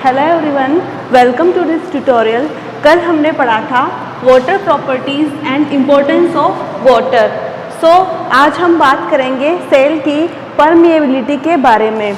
Hello everyone, welcome to this tutorial. कल हमने पढ़ा था water properties and importance of water. So आज हम बात करेंगे सेल की परमिएबिलिटी के बारे में।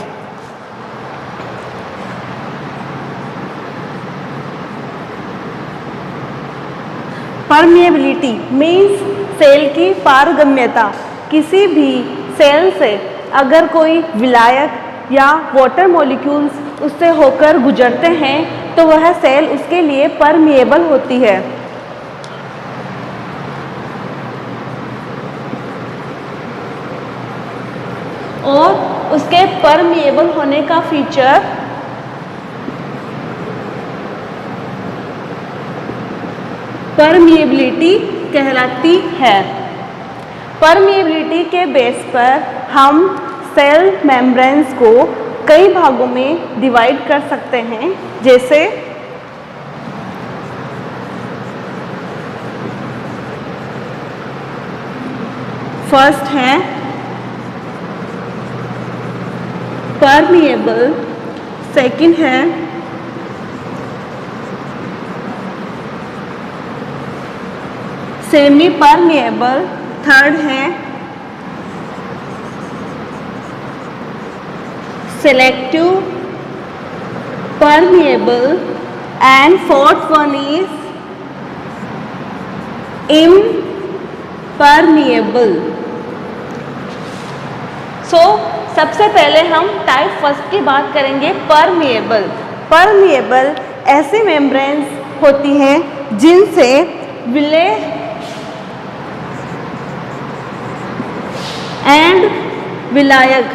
परमिएबिलिटी मीन्स सेल की पारगम्यता। किसी भी सेल से अगर कोई विलायक या वाटर मॉलिक्यूल्स उससे होकर गुजरते हैं तो वह सेल उसके लिए परमिएबल होती है। और उसके परमिएबल होने का फीचर परमिएबिलिटी कहलाती है। परमिएबिलिटी के बेस पर हम सेल मेम्ब्रेन्स को कई भागों में डिवाइड कर सकते हैं, जैसे फर्स्ट है परमिएबल, सेकंड है सेमी परमिएबल, थर्ड है selective permeable and fourth one is impermeable. So सबसे पहले हम टाइप फर्स्ट की बात करेंगे, परमिएबल। परमिएबल ऐसी मेम्ब्रेन्स होती हैं जिनसे विलेय एंड विलायक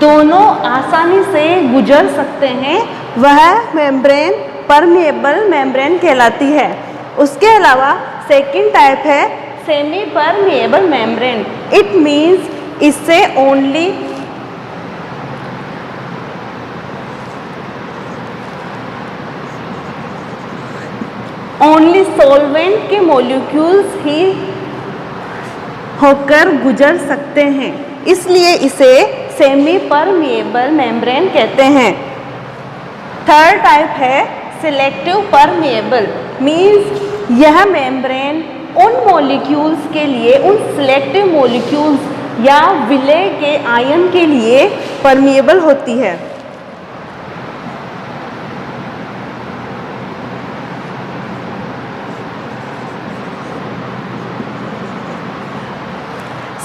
दोनों आसानी से गुजर सकते हैं, वह मेम्ब्रेन परमिएबल मेम्ब्रेन कहलाती है। उसके अलावा सेकंड टाइप है semi permeable membrane. It means इससे ओनली सॉल्वेंट के मॉलिक्यूल्स ही होकर गुजर सकते हैं, इसलिए इसे सेमी परमिएबल मेम्ब्रेन कहते हैं। थर्ड टाइप है सिलेक्टिव परमिएबल, मीन्स यह मेम्ब्रेन उन मॉलिक्यूल्स के लिए, उन सिलेक्टिव मॉलिक्यूल्स या विलेय के आयन के लिए परमिएबल होती है।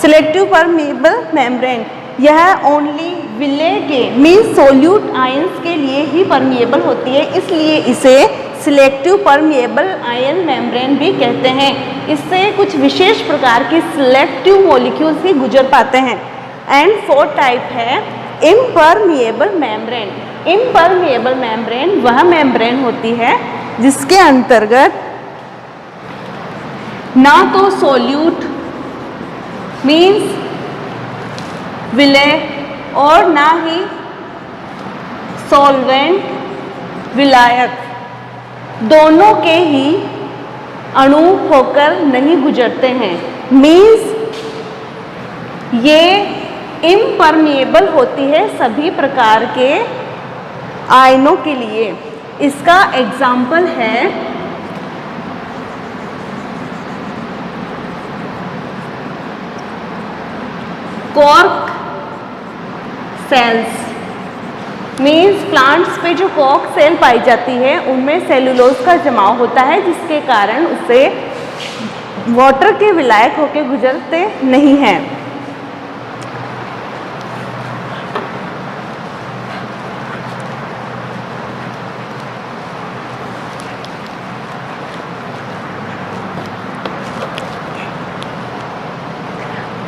सिलेक्टिव परमिएबल मेम्ब्रेन यह ओनली विलेय के मीन्स सोल्यूट आयंस के लिए ही परमिएबल होती है, इसलिए इसे सिलेक्टिव परमिएबल आयन मेम्ब्रेन भी कहते हैं। इससे कुछ विशेष प्रकार के सिलेक्टिव मॉलिक्यूल्स ही गुजर पाते हैं। एंड फोर्थ टाइप है इम्परमिएबल मेम्ब्रेन। इम्परमिएबल मेम्ब्रेन वह मेम्ब्रेन होती है जिसके अंतर्गत ना तो सोल्यूट मीन्स विलेय और ना ही सॉल्वेंट विलायक दोनों के ही अणु होकर नहीं गुजरते हैं। मीन्स ये इम्परमिएबल होती है सभी प्रकार के आयनों के लिए। इसका एग्जाम्पल है कॉर्क सेल्स। मीन्स प्लांट्स पे जो कॉर्क सेल पाई जाती है उनमें सेलुलोज का जमाव होता है, जिसके कारण उससे वाटर के विलायक होकर गुजरते नहीं हैं।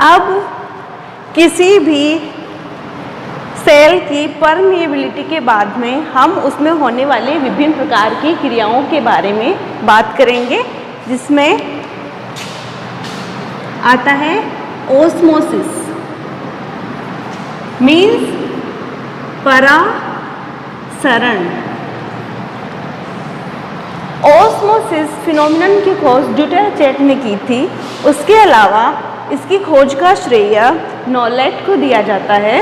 अब किसी भी सेल की परमिएबिलिटी के बाद में हम उसमें होने वाले विभिन्न प्रकार की क्रियाओं के बारे में बात करेंगे, जिसमें आता है ओस्मोसिस, मीन्स परासरण। ओस्मोसिस फिनोमिनन की खोज ड्यूटेरचेट ने की थी। उसके अलावा इसकी खोज का श्रेय नॉलेट को दिया जाता है।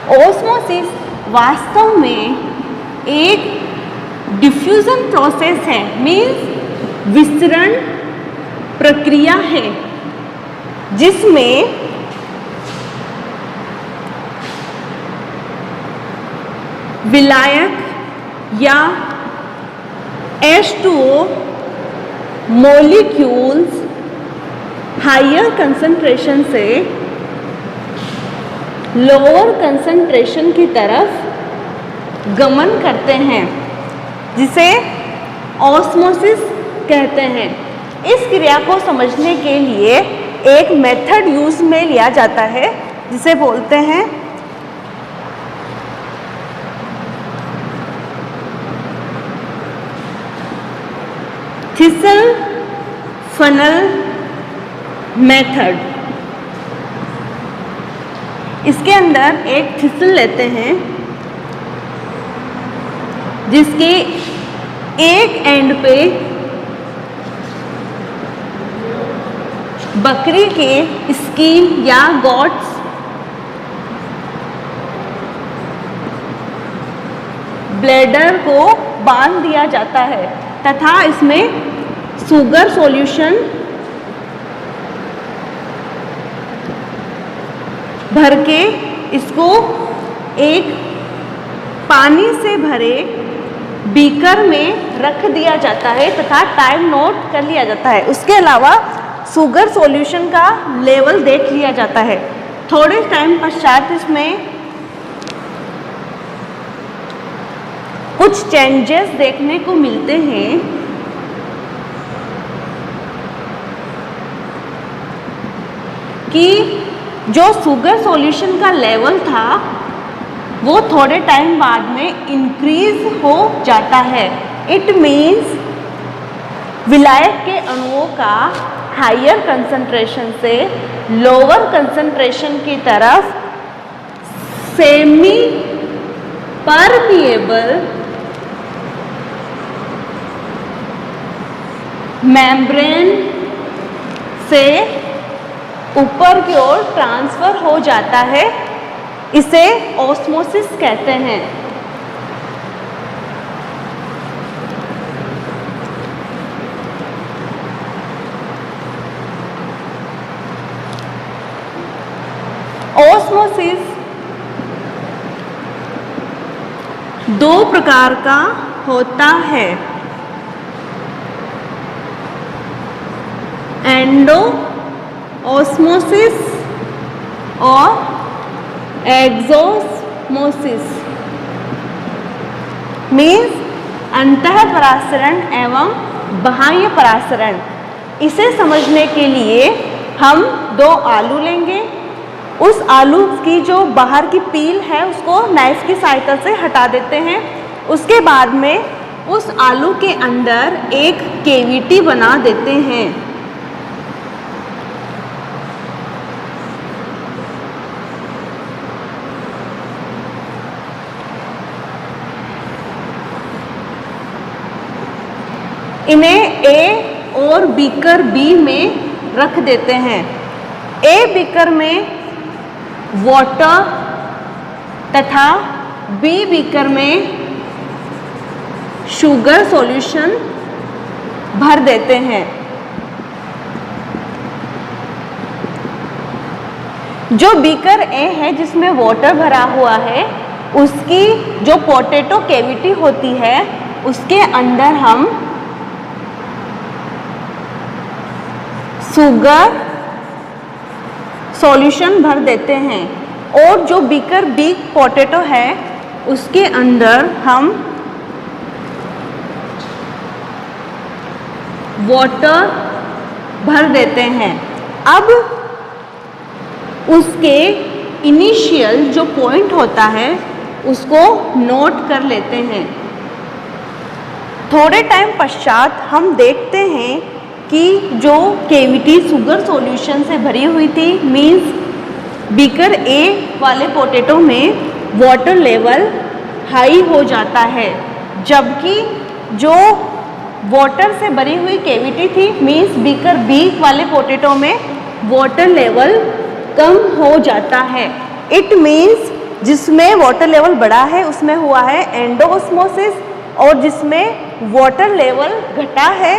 ऑस्मोसिस वास्तव में एक डिफ्यूजन प्रोसेस है, मीन्स विसरण प्रक्रिया है, जिसमें विलायक या H2O मॉलिक्यूल्स हायर कंसंट्रेशन से लोअर कंसंट्रेशन की तरफ गमन करते हैं, जिसे ऑस्मोसिस कहते हैं। इस क्रिया को समझने के लिए एक मेथड यूज में लिया जाता है, जिसे बोलते हैं थिसल फनल मेथड। इसके अंदर एक थिसल लेते हैं, जिसके एक एंड पे बकरी के स्किन या गॉट्स ब्लैडर को बांध दिया जाता है तथा इसमें शुगर सॉल्यूशन भर के इसको एक पानी से भरे बीकर में रख दिया जाता है तथा टाइम नोट कर लिया जाता है। उसके अलावा शुगर सॉल्यूशन का लेवल देख लिया जाता है। थोड़े टाइम पश्चात इसमें कुछ चेंजेस देखने को मिलते हैं। कि जो शुगर सॉल्यूशन का लेवल था वो थोड़े टाइम बाद में इंक्रीज हो जाता है। इट मीन्स विलायक के अणुओं का हायर कंसंट्रेशन से लोअर कंसंट्रेशन की तरफ सेमी परमिएबल मेम्ब्रेन से ऊपर की ओर ट्रांसफर हो जाता है। इसे ऑस्मोसिस कहते हैं। ऑस्मोसिस दो प्रकार का होता है, एंडो ऑस्मोसिस और एक्सोस्मोसिस। मीन्स अंतः परासरण एवं बाह्य परासरण। इसे समझने के लिए हम दो आलू लेंगे। उस आलू की जो बाहर की पील है उसको नाइफ की सहायता से हटा देते हैं। उसके बाद में उस आलू के अंदर एक केविटी बना देते हैं। इन्हें ए और बीकर बी में रख देते हैं। ए बीकर में वाटर तथा बी बीकर में शुगर सॉल्यूशन भर देते हैं। जो बीकर ए है जिसमें वाटर भरा हुआ है, उसकी जो पोटैटो कैविटी होती है उसके अंदर हम शुगर सॉल्यूशन भर देते हैं और जो बीकर बी पोटैटो है उसके अंदर हम वाटर भर देते हैं। अब उसके इनिशियल जो पॉइंट होता है उसको नोट कर लेते हैं। थोड़े टाइम पश्चात हम देखते हैं कि जो कैविटी शुगर सॉल्यूशन से भरी हुई थी, मीन्स बीकर ए वाले पोटैटो में वाटर लेवल हाई हो जाता है, जबकि जो वाटर से भरी हुई कैविटी थी, मीन्स बीकर बी वाले पोटैटो में वाटर लेवल कम हो जाता है। इट मीन्स जिसमें वाटर लेवल बड़ा है उसमें हुआ है एंडोऑस्मोसिस, और जिसमें वाटर लेवल घटा है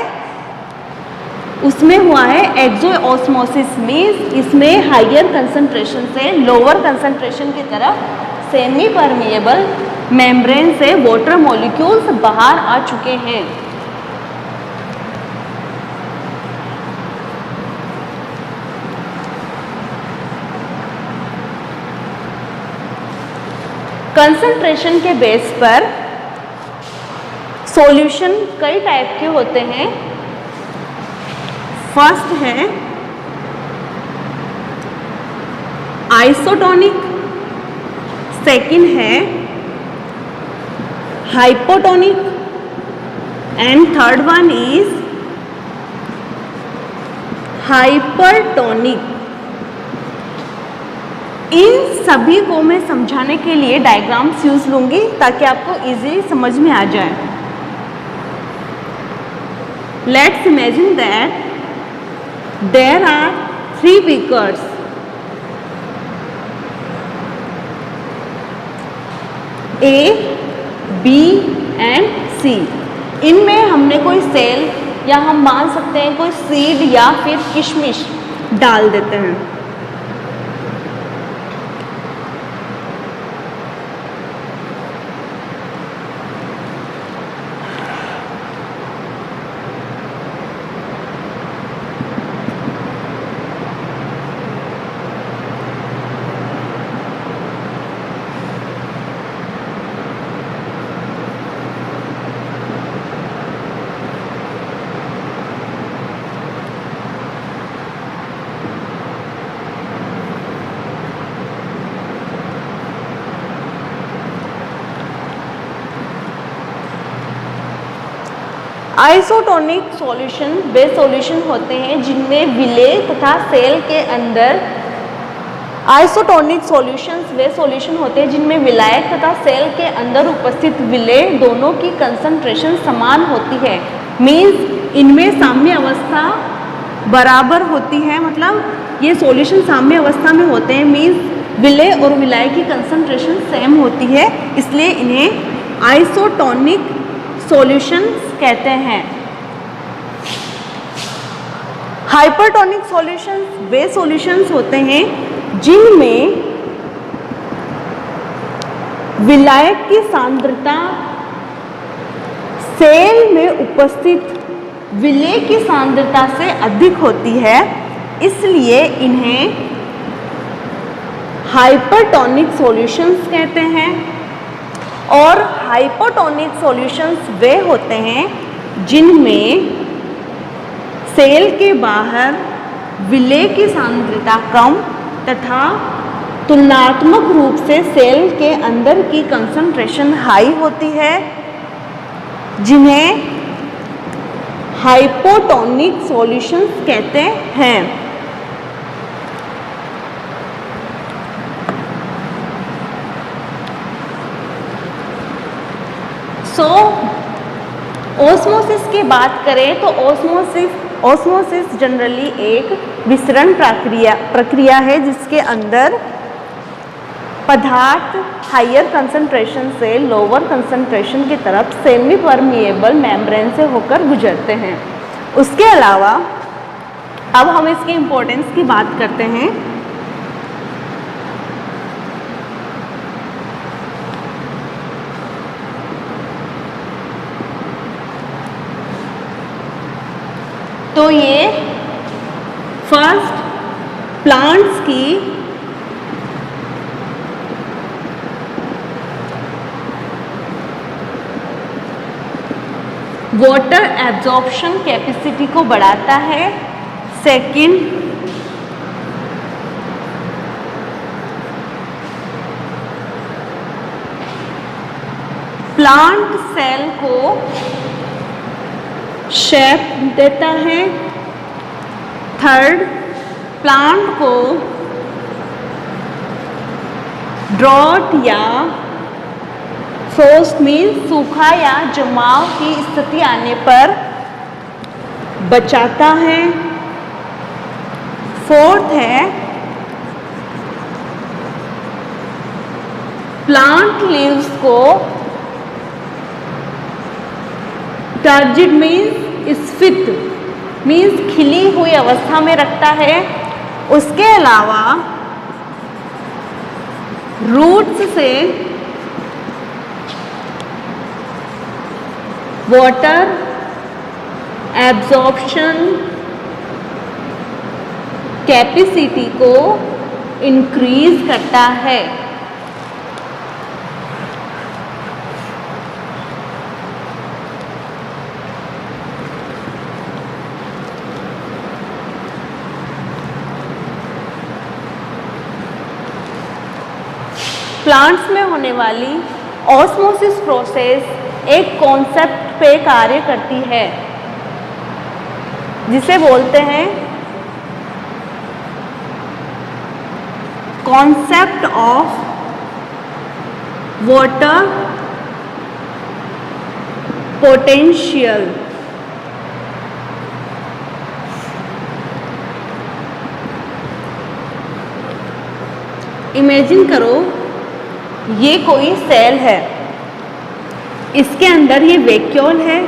उसमें हुआ है एक्सोऑस्मोसिस। मीन्स इसमें हाइयर कंसंट्रेशन से लोअर कंसंट्रेशन की तरफ सेमी परमिएबल मेम्ब्रेन से वाटर मॉलिक्यूल्स बाहर आ चुके हैं। कंसंट्रेशन के बेस पर सॉल्यूशन कई टाइप के होते हैं। फर्स्ट है आइसोटोनिक, सेकंड है hypotonic and third one is hypertonic. इन सभी को मैं समझाने के लिए डायग्राम्स यूज लूंगी ताकि आपको इजीली समझ में आ जाए। Let's imagine that there are 3 beakers. A, B and C। इनमें हमने कोई सेल या हम मान सकते हैं कोई सीड या फिर किशमिश डाल देते हैं। आइसोटोनिक सॉल्यूशन वे सॉल्यूशन होते हैं जिनमें विलेय तथा सेल के अंदर आइसोटोनिक सॉल्यूशंस वे सॉल्यूशन होते हैं जिनमें विलायक तथा सेल के अंदर उपस्थित विलेय दोनों की कंसंट्रेशन समान होती है। मीन्स इनमें साम्य अवस्था बराबर होती है, मतलब ये सॉल्यूशन साम्य अवस्था में होते हैं। मीन्स विलेय और विलाय की कंसंट्रेशन सेम होती है, इसलिए इन्हें आइसोटोनिक सॉल्यूशंस कहते हैं। हाइपरटोनिक सॉल्यूशंस वे सॉल्यूशंस होते हैं जिनमें विलायक की सांद्रता सेल में उपस्थित विलेय की सांद्रता से अधिक होती है, इसलिए इन्हें हाइपरटोनिक सॉल्यूशंस कहते हैं। और हाइपोटोनिक सॉल्यूशंस वे होते हैं जिनमें सेल के बाहर विलेय की सांद्रता कम तथा तुलनात्मक रूप से सेल के अंदर की कंसंट्रेशन हाई होती है, जिन्हें हाइपोटोनिक सॉल्यूशंस कहते हैं। ऑस्मोसिस की बात करें तो ऑस्मोसिस जनरली एक विसरण प्रक्रिया है जिसके अंदर पदार्थ हायर कंसंट्रेशन से लोअर कंसंट्रेशन की तरफ सेमी परमिएबल मेम्ब्रेन से होकर गुजरते हैं। उसके अलावा अब हम इसकी इम्पोर्टेंस की बात करते हैं। तो ये फर्स्ट प्लांट्स की वाटर एब्जॉर्प्शन कैपेसिटी को बढ़ाता है। सेकंड, प्लांट सेल को शेप देता है। थर्ड, प्लांट को ड्रॉट या फ्रोस्ट मीन्स सूखा या जमाव की स्थिति आने पर बचाता है। फोर्थ है प्लांट लीव्स को टर्जिड मीन्स स्फीत मीन्स खिली हुई अवस्था में रखता है। उसके अलावा रूट्स से वाटर एब्जॉर्प्शन कैपेसिटी को इंक्रीज करता है। प्लांट्स में होने वाली ऑस्मोसिस प्रोसेस एक कॉन्सेप्ट पे कार्य करती है जिसे बोलते हैं concept of water potential. Imagine करो ये कोई सेल है, इसके अंदर ये वैक्यूल है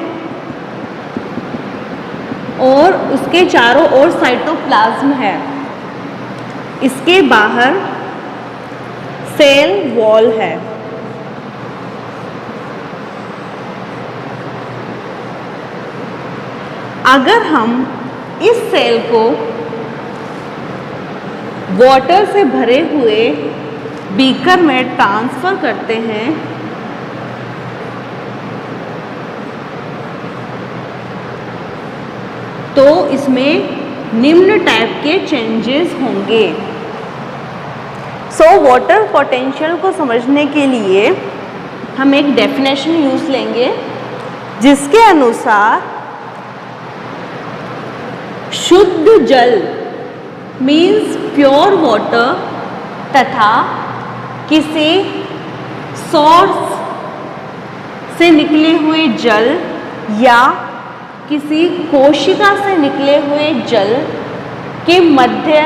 और उसके चारों ओर साइटोप्लाज्म है। इसके बाहर सेल वॉल है। अगर हम इस सेल को वाटर से भरे हुए बीकर में ट्रांसफर करते हैं तो इसमें निम्न टाइप के चेंजेस होंगे। सो वाटर पोटेंशियल को समझने के लिए हम एक डेफिनेशन यूज लेंगे जिसके अनुसार शुद्ध जल मीन्स प्योर वाटर तथा किसी सोर्स से निकले हुए जल या किसी कोशिका से निकले हुए जल के मध्य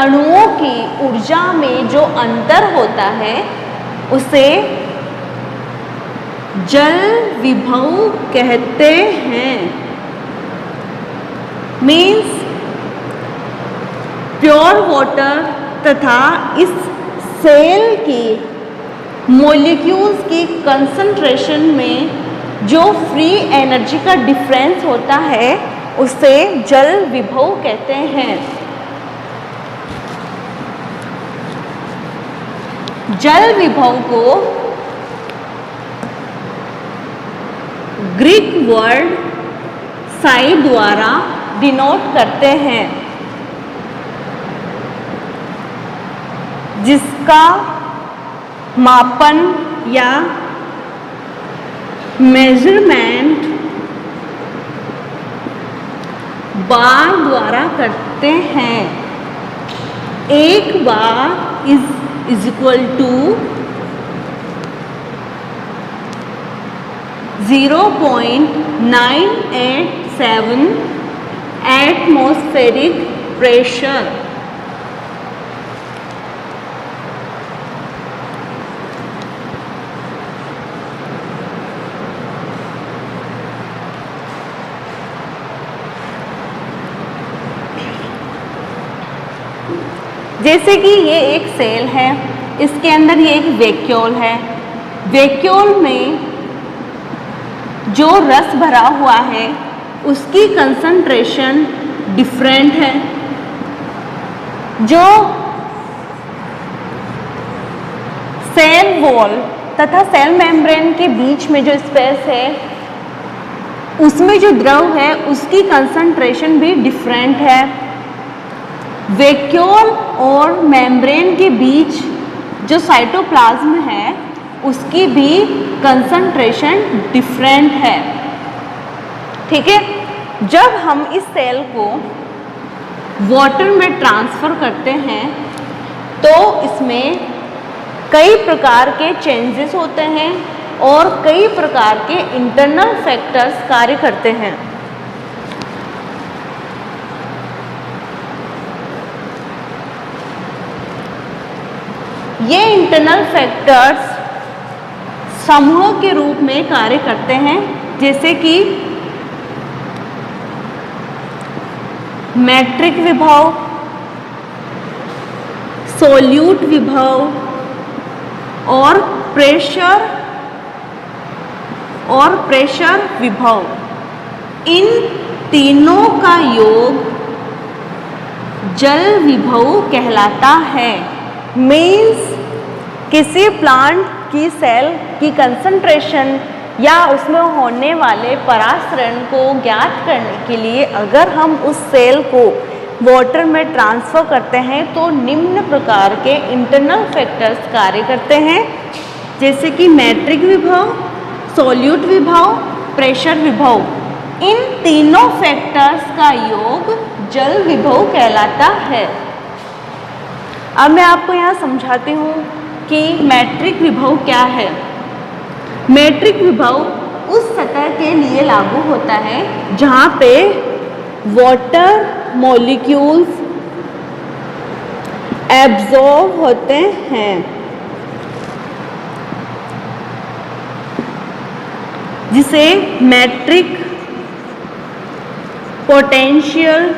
अणुओं की ऊर्जा में जो अंतर होता है उसे जल विभव कहते हैं। मीन्स प्योर वाटर तथा इस सेल की मॉलिक्यूल्स की कंसंट्रेशन में जो फ्री एनर्जी का डिफरेंस होता है उसे जल विभव कहते हैं। जल विभव को ग्रीक वर्ड साई द्वारा डिनोट करते हैं जिसका मापन या मेजरमेंट बार द्वारा करते हैं। एक बार is equal to 0.987 atmospheric pressure. जैसे कि ये एक सेल है, इसके अंदर ये एक वैक्यूल है। वैक्यूल में जो रस भरा हुआ है उसकी कंसंट्रेशन डिफरेंट है। जो सेल वॉल तथा सेल मेम्ब्रेन के बीच में जो स्पेस है उसमें जो द्रव है उसकी कंसंट्रेशन भी डिफरेंट है। वैक्यूल और मेम्ब्रेन के बीच जो साइटोप्लाज्म है उसकी भी कंसंट्रेशन डिफरेंट है। ठीक है, जब हम इस सेल को वाटर में ट्रांसफ़र करते हैं तो इसमें कई प्रकार के चेंजेस होते हैं और कई प्रकार के इंटरनल फैक्टर्स कार्य करते हैं। ये इंटरनल फैक्टर्स समूह के रूप में कार्य करते हैं, जैसे कि मैट्रिक विभव, सोल्यूट विभव और प्रेशर विभव। इन तीनों का योग जल विभव कहलाता है। मीन्स किसी प्लांट की सेल की कंसंट्रेशन या उसमें होने वाले परासरण को ज्ञात करने के लिए अगर हम उस सेल को वाटर में ट्रांसफ़र करते हैं तो निम्न प्रकार के इंटरनल फैक्टर्स कार्य करते हैं, जैसे कि मैट्रिक विभव, सोल्यूट विभव, प्रेशर विभव। इन तीनों फैक्टर्स का योग जल विभव कहलाता है। अब मैं आपको यहाँ समझाती हूँ कि मैट्रिक विभव क्या है। मैट्रिक विभव उस सतह के लिए लागू होता है जहाँ पे वाटर मॉलिक्यूल्स एब्जॉर्ब होते हैं, जिसे मैट्रिक पोटेंशियल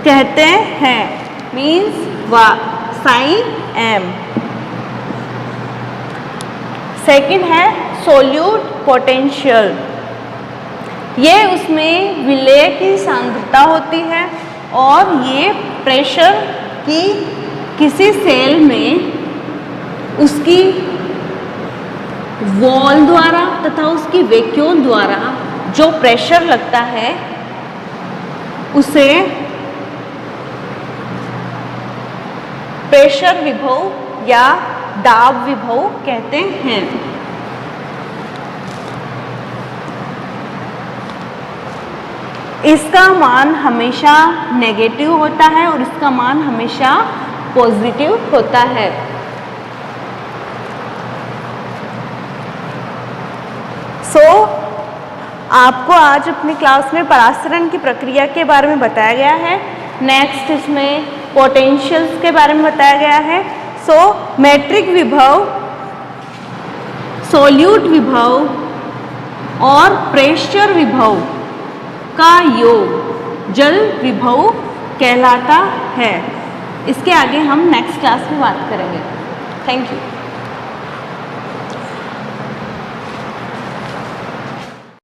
कहते हैं। Means psi M. सेकंड है सोल्यूट पोटेंशियल। ये उसमें विलेय की सांद्रता होती है और ये प्रेशर की किसी सेल में उसकी वॉल द्वारा तथा उसकी वैक्यूम द्वारा जो प्रेशर लगता है उसे प्रेशर विभव या दाब विभव कहते हैं। इसका मान हमेशा नेगेटिव होता है और इसका मान हमेशा पॉजिटिव होता है। आपको आज अपनी क्लास में परासरण की प्रक्रिया के बारे में बताया गया है। नेक्स्ट इसमें पोटेंशियल्स के बारे में बताया गया है। मैट्रिक विभव, सोल्यूट विभव और प्रेशर विभव का योग जल विभव कहलाता है। इसके आगे हम नेक्स्ट क्लास में बात करेंगे। Thank you.